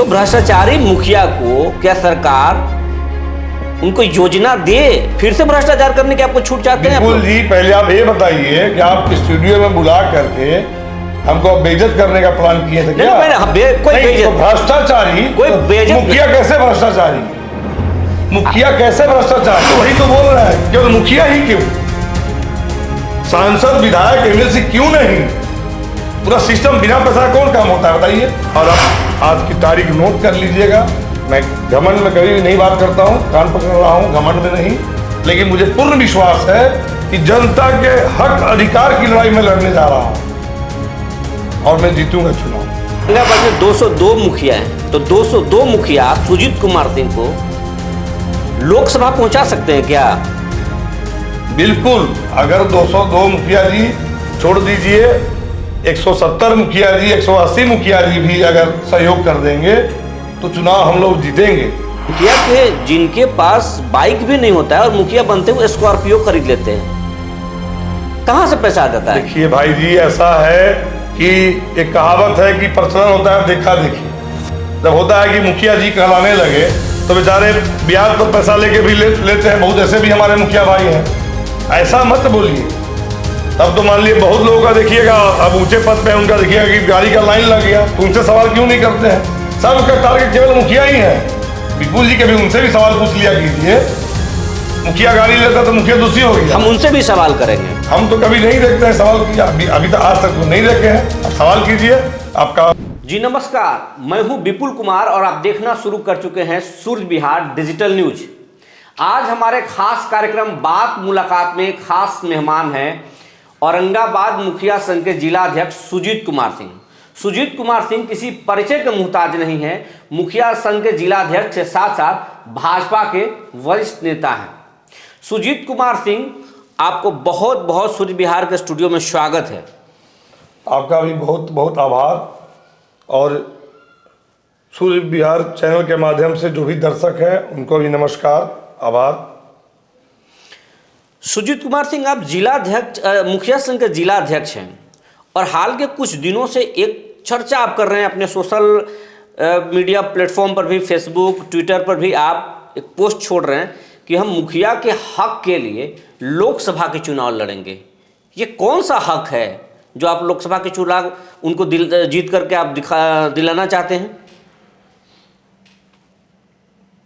तो भ्रष्टाचारी मुखिया को क्या सरकार उनको योजना दे फिर से भ्रष्टाचार करने की आपको छूट चाहते हैं? बिल्कुल जी, पहले आप ये बताइए कि आप स्टूडियो में बुला करके हमको बेइज्जत करने का प्लान किए थे क्या? कोई भ्रष्टाचारी, कोई मुखिया कैसे भ्रष्टाचारी? मुखिया कैसे भ्रष्टाचारी? तो वही तो बोल रहा है, केवल मुखिया ही क्यों? सांसद, विधायक, एमएलसी क्यों नहीं? पूरा सिस्टम बिना पैसा कौन काम होता है बताइए? और अब आज की तारीख नोट कर लीजिएगा। मैं घमंड में कभी भी नहीं बात करता हूँ, कान पकड़ रहा हूँ, घमंड में नहीं, लेकिन मुझे पूर्ण विश्वास है कि जनता के हक अधिकार की लड़ाई में लड़ने जा रहा हूँ और मैं जीतूंगा चुनाव। औरंगाबाद में 202 मुखिया हैं, तो 202 मुखिया सुजीत कुमार सिंह को लोकसभा पहुंचा सकते हैं क्या? बिल्कुल, अगर 202 मुखिया जी छोड़ दीजिए, 170 मुखिया जी, 180 मुखिया जी भी अगर सहयोग कर देंगे तो चुनाव हम लोग जीतेंगे। मुखिया के जिनके पास बाइक भी नहीं होता है और मुखिया बनते हुए स्कॉर्पियो खरीद लेते हैं, कहां से पैसा आ जाता है? देखिए भाई जी, ऐसा है कि एक कहावत है कि प्रचलन होता है देखा देखी। जब होता है कि मुखिया जी कहलाने लगे तो बेचारे ब्याज पर पैसा लेके भी लेते हैं। बहुत ऐसे भी हमारे मुखिया भाई हैं, ऐसा मत बोलिए। तब तो मान लीजिए बहुत लोगों का देखिएगा, अब ऊंचे पद पे उनका देखिएगा कि गाड़ी का लाइन लग गया, तो उनसे सवाल क्यों नहीं करते हैं? सबका टारगेट केवल मुखिया ही है। विपुल जी के भी उनसे भी सवाल पूछ लिया कीजिए, मुखिया गाड़ी लेता तो मुखिया दूसरी हो गया। हम उनसे भी सवाल करेंगे। हम तो कभी नहीं देखते हैं सवाल किया, अभी तक आज तक तो नहीं देखे हैं। अब सवाल कीजिए आपका। जी नमस्कार, मैं हूं विपुल कुमार और आप देखना शुरू कर चुके हैं सूर्य विहार डिजिटल न्यूज। आज हमारे खास कार्यक्रम बात मुलाकात में खास मेहमान हैं औरंगाबाद मुखिया संघ के जिला अध्यक्ष सुजीत कुमार सिंह। सुजीत कुमार सिंह किसी परिचय के मुहताज नहीं है, मुखिया संघ के जिला अध्यक्ष के साथ साथ भाजपा के वरिष्ठ नेता हैं। सुजीत कुमार सिंह, आपको बहुत बहुत सूर्य विहार के स्टूडियो में स्वागत है। आपका भी बहुत बहुत आभार, और सूर्य विहार चैनल के माध्यम से जो भी दर्शक हैं उनको भी नमस्कार, आभार। सुजीत कुमार सिंह, आप जिला अध्यक्ष, मुखिया संघ के जिला अध्यक्ष हैं और हाल के कुछ दिनों से एक चर्चा आप कर रहे हैं अपने सोशल मीडिया प्लेटफॉर्म पर भी, फेसबुक, ट्विटर पर भी आप एक पोस्ट छोड़ रहे हैं कि हम मुखिया के हक के लिए लोकसभा के चुनाव लड़ेंगे। ये कौन सा हक है जो आप लोकसभा के चुनाव उनको जीत करके आप दिलाना चाहते हैं?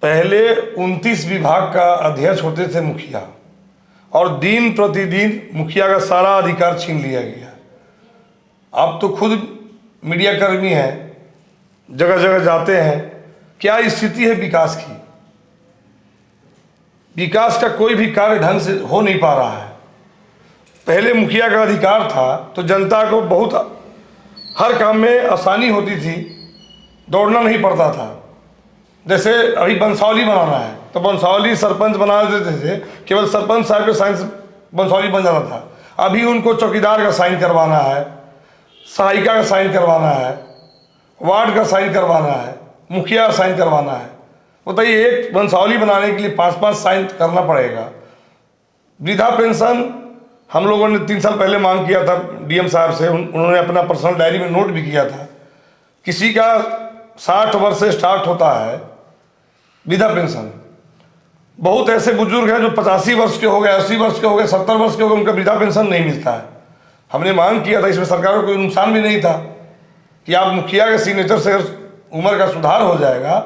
पहले 29 विभाग का अध्यक्ष होते थे मुखिया, और दिन प्रतिदिन मुखिया का सारा अधिकार छीन लिया गया। आप तो खुद मीडिया कर्मी हैं, जगह जगह जाते हैं, क्या स्थिति है विकास की? विकास का कोई भी कार्य ढंग से हो नहीं पा रहा है। पहले मुखिया का अधिकार था तो जनता को बहुत हर काम में आसानी होती थी, दौड़ना नहीं पड़ता था। जैसे अभी बंसावली बनाना है तो बंसावली सरपंच बना देते थे, केवल सरपंच साहब के साइन से बंसावली बन जाना था। अभी उनको चौकीदार का साइन करवाना है, सहायिका का साइन करवाना है, वार्ड का साइन करवाना है, मुखिया का साइन करवाना है। बताइए, एक बंसावली बनाने के लिए 5-5 साइन करना पड़ेगा। वृद्धा पेंशन हम लोगों ने 3 साल पहले मांग किया था डीएम साहब से, उन्होंने अपना पर्सनल डायरी में नोट भी किया था। किसी का 60 वर्ष से स्टार्ट होता है वृद्धा पेंशन। बहुत ऐसे बुजुर्ग हैं जो 85 वर्ष के हो गए, 80 वर्ष के हो गए, 70 वर्ष के हो गए, उनका वृद्धा पेंशन नहीं मिलता है। हमने मांग किया था, इसमें सरकार को कोई नुकसान भी नहीं था कि आप मुखिया के सिग्नेचर से उम्र का सुधार हो जाएगा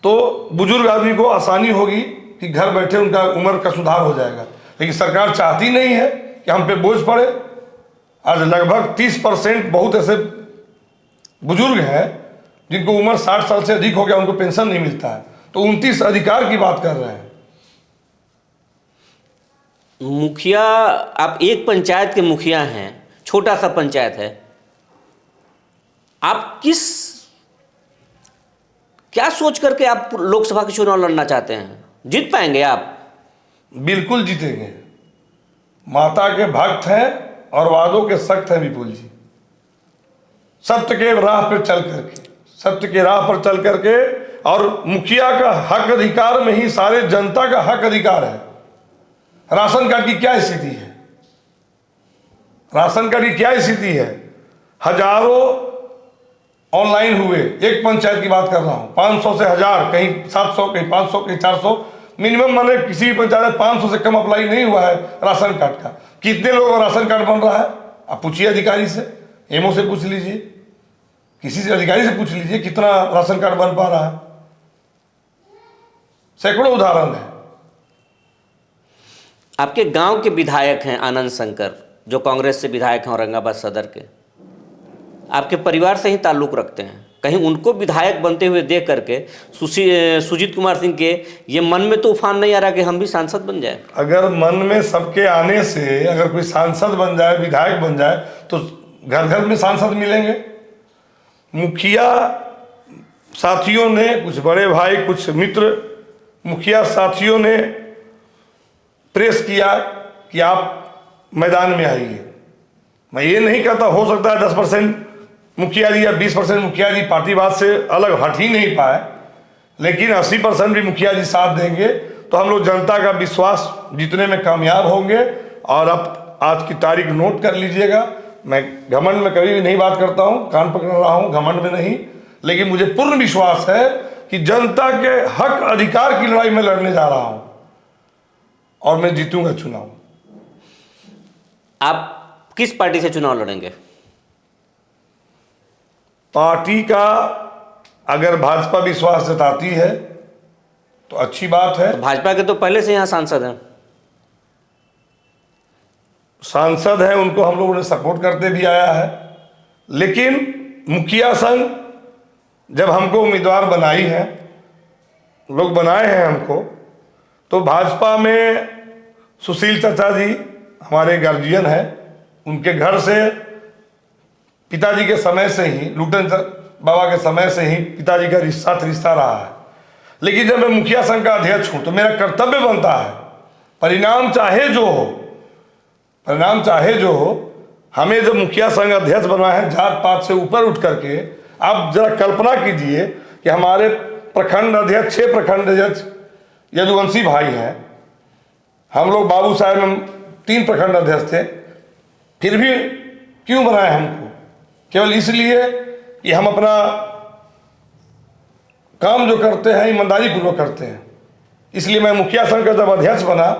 तो बुजुर्ग आदमी को आसानी होगी कि घर बैठे उनका उम्र का सुधार हो जाएगा। लेकिन सरकार चाहती नहीं है कि हम पे बोझ पड़े। आज लगभग 30% बहुत ऐसे बुजुर्ग हैं जिनको उम्र 60 साल से अधिक हो गया, उनको पेंशन नहीं मिलता है। तो 29 अधिकार की बात कर रहे हैं। मुखिया, आप एक पंचायत के मुखिया हैं, छोटा सा पंचायत है, आप क्या सोच करके आप लोकसभा के चुनाव लड़ना चाहते हैं? जीत पाएंगे आप? बिल्कुल जीतेंगे। माता के भक्त हैं और वादों के सख्त हैं विपुल जी। सत्य के राह पर चल करके, सत्य के राह पर चल करके, और मुखिया का हक अधिकार में ही सारे जनता का हक अधिकार है। राशन कार्ड की क्या स्थिति है? राशन कार्ड की क्या स्थिति है? हजारों ऑनलाइन हुए, एक पंचायत की बात कर रहा हूँ, 500 से 1000, कहीं 700, कहीं 500, कहीं 400, मिनिमम मैंने किसी भी पंचायत में 500 से कम अप्लाई नहीं हुआ है राशन कार्ड का। कितने लोगों का राशन कार्ड बन रहा है आप पूछिए अधिकारी से, एमओ से पूछ लीजिए, किसी से अधिकारी से पूछ लीजिए कितना राशन कार्ड बन पा रहा है। सैकड़ों उदाहरण है। आपके गांव के विधायक हैं आनंद शंकर, जो कांग्रेस से विधायक हैं औरंगाबाद सदर के, आपके परिवार से ही ताल्लुक़ रखते हैं। कहीं उनको विधायक बनते हुए देख करके सुजीत कुमार सिंह के ये मन में तो उफान नहीं आ रहा कि हम भी सांसद बन जाए? अगर मन में सबके आने से अगर कोई सांसद बन जाए, विधायक बन जाए, तो घर घर में सांसद मिलेंगे। मुखिया साथियों ने, कुछ बड़े भाई, कुछ मित्र मुखिया साथियों ने प्रेस किया कि आप मैदान में आइए। मैं ये नहीं कहता, हो सकता है 10% मुखिया जी या 20% मुखिया जी पार्टीवाद से अलग हट ही नहीं पाए, लेकिन 80% भी मुखिया जी साथ देंगे तो हम लोग जनता का विश्वास जीतने में कामयाब होंगे। और अब आज की तारीख नोट कर लीजिएगा। मैं घमंड में कभी भी नहीं बात करता हूँ, कान पकड़ रहा हूँ, घमंड में नहीं, लेकिन मुझे पूर्ण विश्वास है कि जनता के हक अधिकार की लड़ाई में लड़ने जा रहा हूँ और मैं जीतूंगा चुनाव। आप किस पार्टी से चुनाव लड़ेंगे? पार्टी का अगर भाजपा विश्वास जताती है तो अच्छी बात है। तो भाजपा के तो पहले से यहाँ सांसद हैं। सांसद हैं, उनको हम लोगों ने सपोर्ट करते भी आया है, लेकिन मुखिया संघ जब हमको उम्मीदवार बनाई है, लोग बनाए हैं हमको, तो भाजपा में सुशील चाचा जी हमारे गार्जियन हैं, उनके घर से पिताजी के समय से ही, लुटन बाबा के समय से ही पिताजी का रिश्ता रहा है। लेकिन जब मैं मुखिया संघ का अध्यक्ष हूं तो मेरा कर्तव्य बनता है, परिणाम चाहे जो हो, हमें जब मुखिया संघ अध्यक्ष बनवाए हैं, जात पात से ऊपर उठ करके, आप जरा कल्पना कीजिए कि हमारे प्रखंड अध्यक्ष, 6 प्रखंड अध्यक्ष यदुवंशी भाई हैं, हम लोग बाबू साहब में 3 प्रखंड अध्यक्ष थे, फिर भी क्यों बनाए हमको? केवल इसलिए कि हम अपना काम जो करते हैं ईमानदारी पूर्वक करते हैं। इसलिए मैं मुखिया संघ का जब अध्यक्ष बना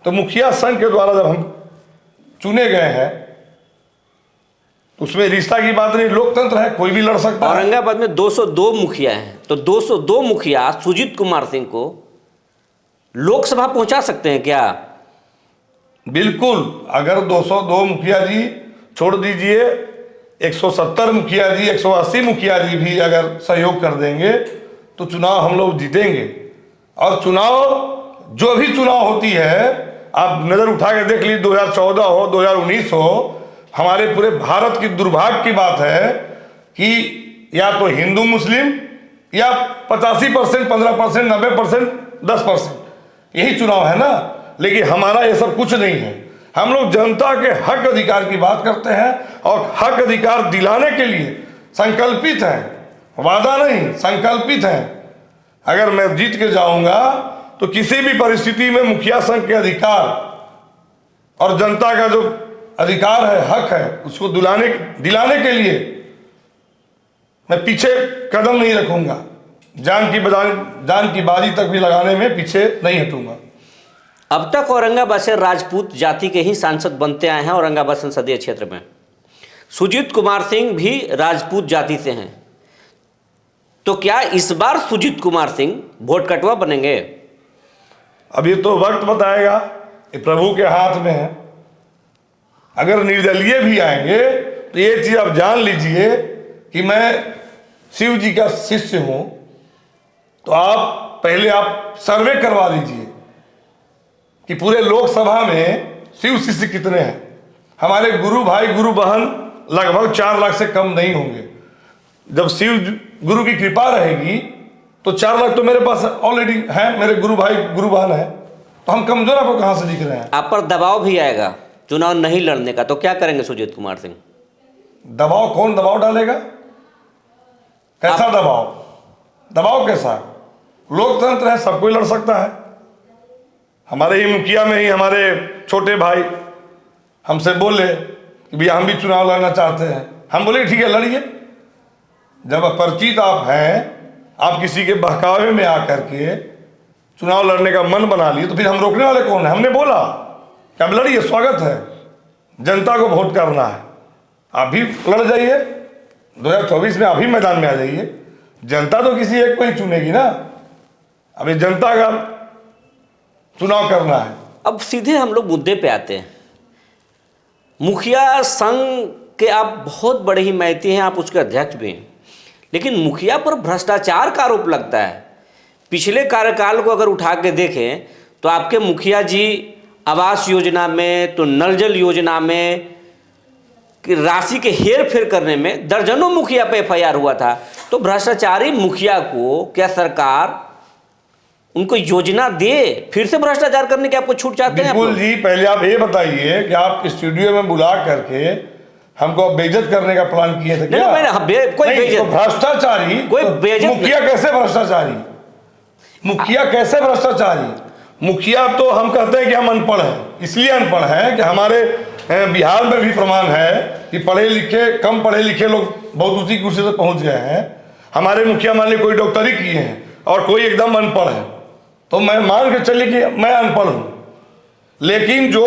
तो मुखिया संघ के द्वारा जब हम चुने गए हैं, उसमें रिश्ता की बात नहीं, लोकतंत्र है, कोई भी लड़ सकता है। औरंगाबाद में 202 मुखिया हैं, तो 202 मुखिया सुजीत कुमार सिंह को लोकसभा पहुंचा सकते हैं क्या? बिल्कुल। अगर 202 मुखिया जी छोड़ दीजिए, 170 मुखिया जी, 180 मुखिया जी भी अगर सहयोग कर देंगे तो चुनाव हम लोग जीतेंगे। और चुनाव, जो भी चुनाव होती है, आप नज़र उठा के देख लीजिए, 2014 हो, 2019 हो, हमारे पूरे भारत की दुर्भाग्य की बात है कि या तो हिंदू मुस्लिम या 85%, 15%, 90%, 10% यही चुनाव है ना। लेकिन हमारा ये सब कुछ नहीं है। हम लोग जनता के हक अधिकार की बात करते हैं और हक अधिकार दिलाने के लिए संकल्पित हैं, वादा नहीं, संकल्पित हैं। अगर मैं जीत के जाऊंगा तो किसी भी परिस्थिति में मुखिया संघ के अधिकार और जनता का जो अधिकार है, हक है, उसको दिलाने के लिए मैं पीछे कदम नहीं रखूंगा। जान की बाजी तक भी लगाने में पीछे नहीं हटूंगा। अब तक औरंगाबाद से राजपूत जाति के ही सांसद बनते आए हैं औरंगाबाद संसदीय क्षेत्र में। सुजीत कुमार सिंह भी राजपूत जाति से हैं, तो क्या इस बार सुजीत कुमार सिंह वोट कटवा बनेंगे? अब ये तो वक्त बताएगा, ये प्रभु के हाथ में है। अगर निर्दलीय भी आएंगे तो ये चीज आप जान लीजिए कि मैं शिव जी का शिष्य हूं, तो पहले आप सर्वे करवा लीजिए कि पूरे लोकसभा में शिव शिष्य कितने हैं। हमारे गुरु भाई, गुरु बहन लगभग 4 लाख से कम नहीं होंगे। जब शिव गुरु की कृपा रहेगी तो 4 लाख तो मेरे पास ऑलरेडी है, मेरे गुरु भाई, गुरु बहन है, तो हम कमजोर आपको कहां से दिख रहे हैं? आप पर दबाव भी आएगा चुनाव नहीं लड़ने का, तो क्या करेंगे सुजीत कुमार सिंह? दबाव? कौन दबाव डालेगा? कैसा दबाव कैसा? लोकतंत्र है, सब कोई लड़ सकता है। हमारे ही मुखिया में ही हमारे छोटे भाई हमसे बोले कि भैया हम भी चुनाव लड़ना चाहते हैं। हम बोले ठीक है, लड़िए। जब परिचित आप हैं, आप किसी के बहकावे में आकर के चुनाव लड़ने का मन बना लिए, तो फिर हम रोकने वाले कौन है? हमने बोला कि आप लड़िए, स्वागत है, जनता को वोट करना है, आप भी लड़ जाइए, 2024 में आप भी मैदान में आ जाइए। जनता तो किसी एक को ही चुनेगी ना, अभी जनता का चुनाव करना है। अब सीधे हम लोग मुद्दे पे आते हैं। मुखिया संघ के आप बहुत बड़े ही मैती हैं, आप उसके अध्यक्ष भी हैं, लेकिन मुखिया पर भ्रष्टाचार का आरोप लगता है। पिछले कार्यकाल को अगर उठा के देखें तो आपके मुखिया जी आवास योजना में, तो नल जल योजना में कि राशि के हेर फेर करने में दर्जनों मुखिया पे FIR हुआ था। तो भ्रष्टाचारी मुखिया को क्या सरकार उनको योजना दे, फिर से भ्रष्टाचार करने की आपको छूट चाहते हैं? बिल्कुल जी, पहले आप ये बताइए कि आप स्टूडियो में बुला करके हमको बेइज्जत करने का प्लान किए थे क्या? कोई बेइज्जत, तो भ्रष्टाचारी, कोई बेइज्जत, मुखिया कैसे भ्रष्टाचारी? मुखिया कैसे भ्रष्टाचारी? मुखिया तो हम कहते हैं कि हम अनपढ़ हैं, इसलिए अनपढ़ हैं कि हमारे बिहार में भी प्रमाण है कि पढ़े लिखे, कम पढ़े लिखे लोग बहुत ऊंची कुर्सी से पहुंच गए हैं। हमारे मुखिया मान ली कोई डॉक्टरी किए हैं और कोई एकदम अनपढ़ है, तो मैं मान के चलिए कि मैं अनपढ़ हूं, लेकिन जो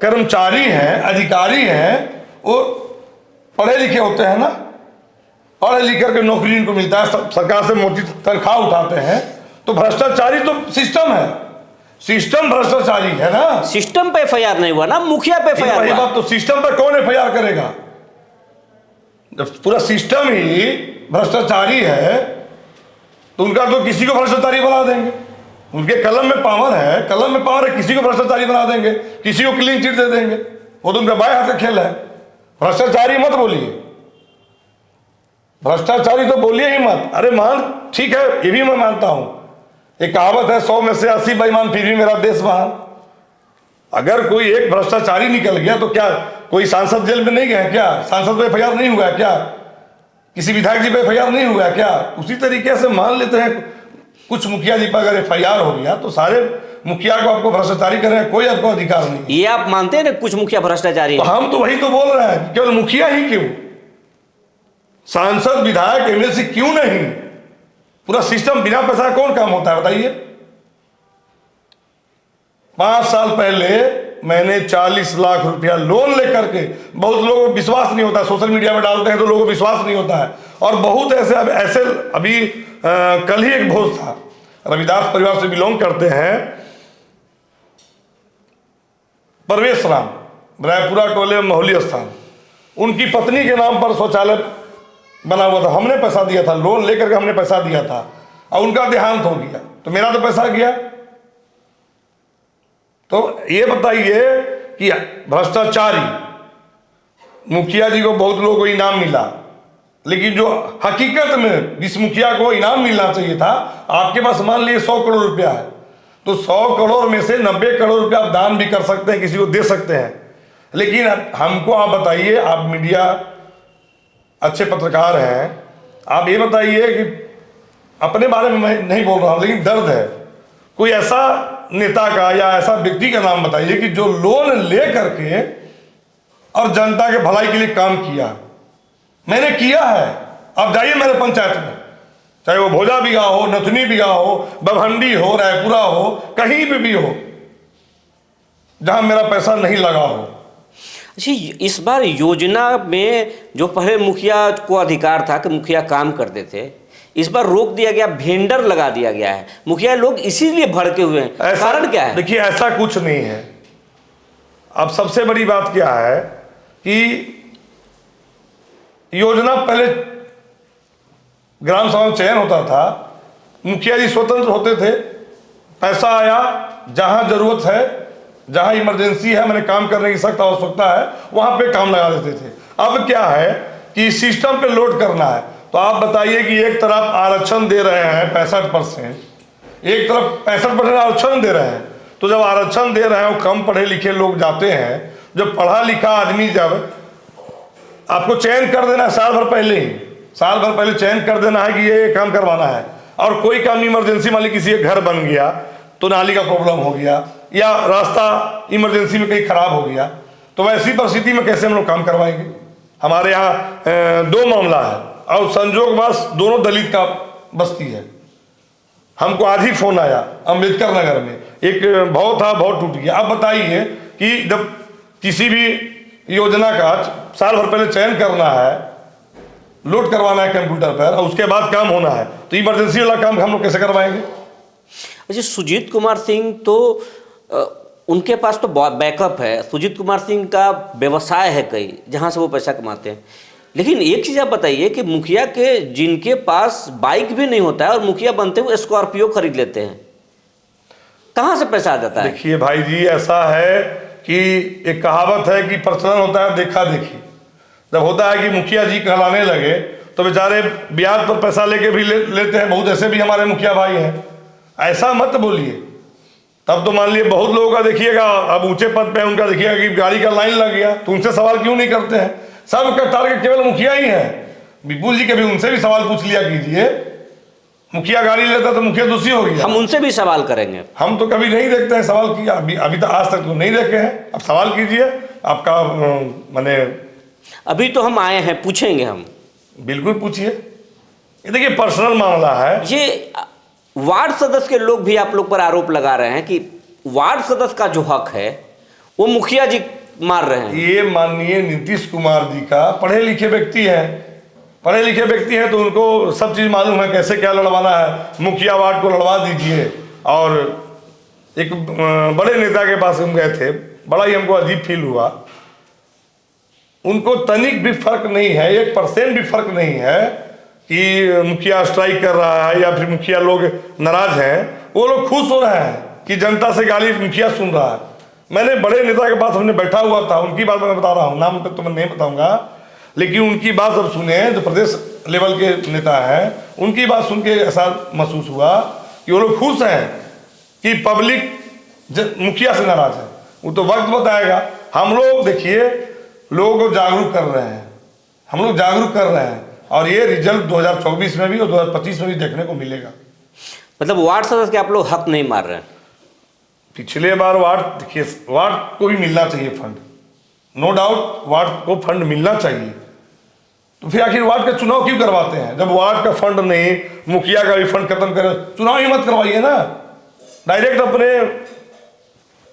कर्मचारी हैं, अधिकारी हैं, वो पढ़े लिखे होते हैं ना, पढ़े लिख करके नौकरी इनको मिलता है, सरकार से मोटी तनख्वाह उठाते हैं। तो भ्रष्टाचारी तो सिस्टम है, सिस्टम भ्रष्टाचारी है ना। सिस्टम पे FIR नहीं हुआ ना, मुखिया पे FIR हुआ। बात तो सिस्टम पर कौन FIR करेगा? जब पूरा सिस्टम ही भ्रष्टाचारी है तो उनका तो किसी को भ्रष्टाचारी बना देंगे। उनके कलम में पावर है, कलम में पावर है, किसी को भ्रष्टाचारी बना देंगे, किसी को क्लीन चिट दे देंगे। वो तो उनका बाएं हाथ का खेल है। भ्रष्टाचारी मत बोलिए, भ्रष्टाचारी तो बोलिए ही मत। अरे मान, ठीक है, ये भी मैं मानता हूं, एक कहावत है 100 में से 80 बेईमान फिर भी मेरा देश महान। अगर कोई एक भ्रष्टाचारी निकल गया तो क्या कोई सांसद जेल में नहीं गए क्या? सांसद पे FIR नहीं हुआ क्या? किसी विधायक जी पे FIR नहीं हुआ क्या? उसी तरीके से मान लेते हैं कुछ मुखिया जी पर अगर FIR हो गया तो सारे मुखिया को आपको भ्रष्टाचारी करने का कोई आपको अधिकार नहीं। ये आप मानते हैं ना कुछ मुखिया भ्रष्टाचारी? तो हम तो वही तो बोल रहे हैं, केवल मुखिया ही क्यों, सांसद, विधायक, MLC क्यों नहीं? पूरा सिस्टम, बिना पैसा कौन काम होता है बताइए? 5 साल पहले मैंने 40 लाख रुपया लोन लेकर के, बहुत लोगों को विश्वास नहीं होता, सोशल मीडिया में डालते हैं तो लोगों को विश्वास नहीं होता है, और बहुत ऐसे अभी कल ही एक भोज था, रविदास परिवार से बिलोंग करते हैं, परवेश राम, रायपुरा टोले मोहली स्थान, उनकी पत्नी के नाम पर शौचालय बना हुआ था। हमने पैसा दिया था, लोन लेकर के हमने पैसा दिया था, और उनका देहांत हो गया तो मेरा तो पैसा गया। तो ये बताइए कि भ्रष्टाचारी मुखिया जी को बहुत लोगों को इनाम मिला, लेकिन जो हकीकत में जिस मुखिया को इनाम मिलना चाहिए था, आपके पास मान लीजिए 100 करोड़ रुपया है, तो 100 करोड़ में से 90 करोड़ रुपया आप दान भी कर सकते हैं, किसी को दे सकते हैं। लेकिन हमको आप बताइए, आप मीडिया अच्छे पत्रकार हैं, आप ये बताइए कि अपने बारे में मैं नहीं बोल रहा हूं, लेकिन दर्द है, कोई ऐसा नेता का या ऐसा व्यक्ति का नाम बताइए कि जो लोन ले करके और जनता के भलाई के लिए काम किया। मैंने किया है, आप जाइए मेरे पंचायत में, चाहे वो भोजा बिगा हो, नथुनी बिगा हो, बभंडी हो, रायपुरा हो, कहीं पे भी हो जहां मेरा पैसा नहीं लगा हो। अच्छा, इस बार योजना में जो पहले मुखिया को अधिकार था कि मुखिया काम करते थे, इस बार रोक दिया गया, वेंडर लगा दिया गया है, मुखिया लोग इसीलिए भड़के हुए हैं। कारण क्या है? देखिए, ऐसा कुछ नहीं है। अब सबसे बड़ी बात क्या है कि योजना पहले ग्राम सभा में चयन होता था, मुखिया जी स्वतंत्र होते थे, पैसा आया, जहां जरूरत है, जहां इमरजेंसी है, मैंने काम करने की सख्त आवश्यकता है, वहां पे काम लगा देते थे। अब क्या है कि सिस्टम पे लोड करना है, तो आप बताइए कि एक तरफ आरक्षण दे रहे हैं 65%, एक तरफ 65% आरक्षण दे रहे हैं, तो जब आरक्षण दे रहे हैं, कम पढ़े लिखे लोग जाते हैं, जब पढ़ा लिखा आदमी, जब आपको चयन कर देना है साल भर पहले चयन कर देना है कि ये काम करवाना है, और कोई काम इमरजेंसी मान ली किसी के घर बन गया तो नाली का प्रॉब्लम हो गया, या रास्ता इमरजेंसी में कहीं खराब हो गया, तो वैसी परिस्थिति में कैसे हम लोग काम करवाएंगे? हमारे यहाँ 2 मामला है, और संजोगवश दोनों दलित का बस्ती है। हमको आज ही फोन आया अम्बेडकर नगर में, एक भाव था, भाव टूट गया। अब बताइए कि जब किसी भी योजना का साल भर पहले चयन करना है, लोड करवाना है कंप्यूटर पर और उसके बाद काम होना है, तो इमरजेंसी वाला काम हम लोग कैसे करवाएंगे? अच्छा, सुजीत कुमार सिंह तो उनके पास तो बैकअप है। सुजीत कुमार सिंह का व्यवसाय है कई, जहाँ से वो पैसा कमाते हैं। लेकिन एक चीज़ आप बताइए कि मुखिया के जिनके पास बाइक भी नहीं होता है और मुखिया बनते हुए स्कॉर्पियो खरीद लेते हैं, कहाँ से पैसा आ जाता है? देखिए भाई जी, ऐसा है कि एक कहावत है कि प्रचलन होता है देखा देखी। जब होता है कि मुखिया जी कहलाने लगे तो बेचारे ब्याज पर पैसा लेके भी लेते हैं। बहुत ऐसे भी हमारे मुखिया भाई हैं। ऐसा मत बोलिए, तब तो मान लिए बहुत लोगों का देखिएगा, अब ऊंचे पद पे उनका देखिएगा कि गाड़ी का लाइन लग गया, तो उनसे सवाल क्यों नहीं करते हैं? सबका टारगेट केवल मुखिया ही है। विपुल जी के भी उनसे भी सवाल पूछ लिया कीजिए, मुखिया गाड़ी लेता तो मुखिया दूसरी हो गया। हम उनसे भी सवाल करेंगे। हम तो कभी नहीं देखते हैं सवाल किया, अभी तक आज तक तो नहीं देखे हैं। अब सवाल कीजिए, आपका माने अभी तो हम आए हैं, पूछेंगे हम। बिल्कुल पूछिए। ये देखिए पर्सनल मामला है। ये वार्ड सदस्य के लोग भी आप लोग पर आरोप लगा रहे हैं कि वार्ड सदस्य का जो हक है वो मुखिया जी मार रहे हैं। ये माननीय नीतीश कुमार जी का पढ़े लिखे व्यक्ति है, पढ़े लिखे व्यक्ति हैं तो उनको सब चीज़ मालूम है कैसे क्या लड़वाना है। मुखिया वार्ड को लड़वा दीजिए। और एक बड़े नेता के पास हम गए थे, बड़ा ही हमको अजीब फील हुआ। उनको तनिक भी फर्क नहीं है, 1% भी फर्क नहीं है कि मुखिया स्ट्राइक कर रहा है या फिर मुखिया लोग नाराज हैं। वो लोग खुश हो रहे हैं कि जनता से गाली मुखिया सुन रहा है। मैंने बड़े नेता के पास हमने बैठा हुआ था, उनकी बात मैं बता रहा हूँ, नाम पे तो मैं नहीं बताऊंगा, लेकिन उनकी बात जब सुने, जो प्रदेश लेवल के नेता हैं, उनकी बात सुन के ऐसा महसूस हुआ कि वो लोग खुश हैं कि पब्लिक मुखिया से नाराज है। वो तो वक्त बताएगा। हम लोग देखिए लोगों को जागरूक कर रहे हैं, हम लोग जागरूक कर रहे हैं और ये रिजल्ट 2024 में भी और 2025 में भी देखने को मिलेगा। मतलब वार्ड सदस्य के आप लोग हक नहीं मार रहे हैं? पिछले बार वार्ड, देखिए वार्ड को भी मिलना चाहिए फंड, नो डाउट वार्ड को फंड मिलना चाहिए। तो फिर आखिर वार्ड के चुनाव क्यों करवाते हैं? जब वार्ड का फंड नहीं, मुखिया का भी फंड खत्म करे, चुनाव ही मत करवाइए ना। डायरेक्ट अपने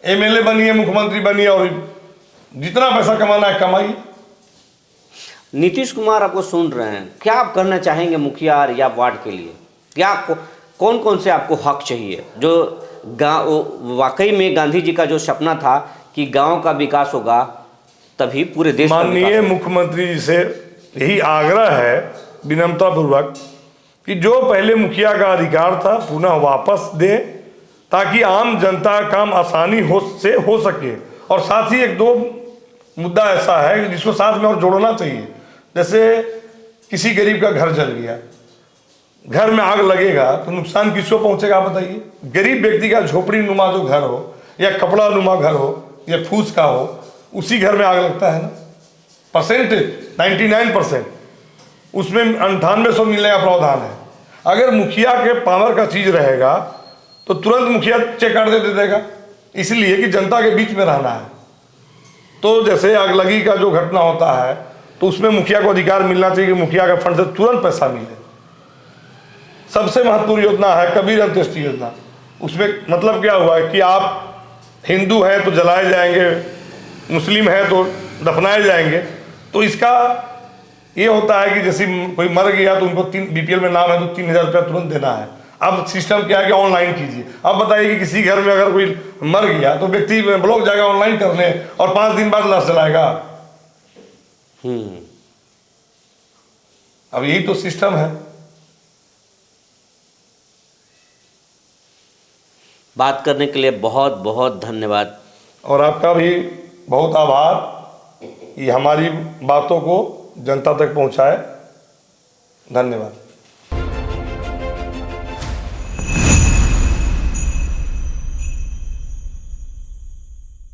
एमएलए बनिए, मुख्यमंत्री बनिए और जितना पैसा कमाना है कमाइए। नीतीश कुमार आपको सुन रहे हैं, क्या आप करना चाहेंगे मुखिया या वार्ड के लिए? क्या कौन कौन से आपको हक चाहिए जो गाँव, वाकई में गांधी जी का जो सपना था कि गांव का विकास होगा तभी पूरे देश का विकास होगा? माननीय मुख्यमंत्री जी से यही आग्रह है विनम्रतापूर्वक कि जो पहले मुखिया का अधिकार था पुनः वापस दे, ताकि आम जनता का काम आसानी हो सके। और साथ ही एक दो मुद्दा ऐसा है जिसको साथ में और जोड़ना चाहिए। जैसे किसी गरीब का घर जल गया, घर में आग लगेगा तो नुकसान किसको पहुंचेगा बताइए? गरीब व्यक्ति का झोपड़ी नुमा जो घर हो या कपड़ा नुमा घर हो या फूस का हो, उसी घर में आग लगता है ना। परसेंटेज 99%, उसमें 9800 मिलने का प्रावधान है। अगर मुखिया के पावर का चीज रहेगा तो तुरंत मुखिया चेक काट दे देगा, इसलिए कि जनता के बीच में रहना है। तो जैसे आगलगी का जो घटना होता है तो उसमें मुखिया को अधिकार मिलना चाहिए कि मुखिया का फंड से तुरंत पैसा मिले। सबसे महत्वपूर्ण योजना है कबीर अंत्येष्टि योजना। उसमें मतलब क्या हुआ है कि आप हिंदू हैं तो जलाए जाएंगे, मुस्लिम हैं तो दफनाए जाएंगे। तो इसका ये होता है कि जैसे कोई मर गया तो उनको बीपीएल में नाम है तो 3000 रुपया तुरंत देना है। अब सिस्टम क्या है कि ऑनलाइन कीजिए। अब बताइए कि किसी घर में अगर कोई मर गया तो व्यक्ति ब्लॉक जाएगा ऑनलाइन करने और 5 दिन बाद लाश जलाएगा। अब यही तो सिस्टम है। बात करने के लिए बहुत बहुत धन्यवाद। और आपका भी बहुत आभार कि हमारी बातों को जनता तक पहुंचाए। धन्यवाद।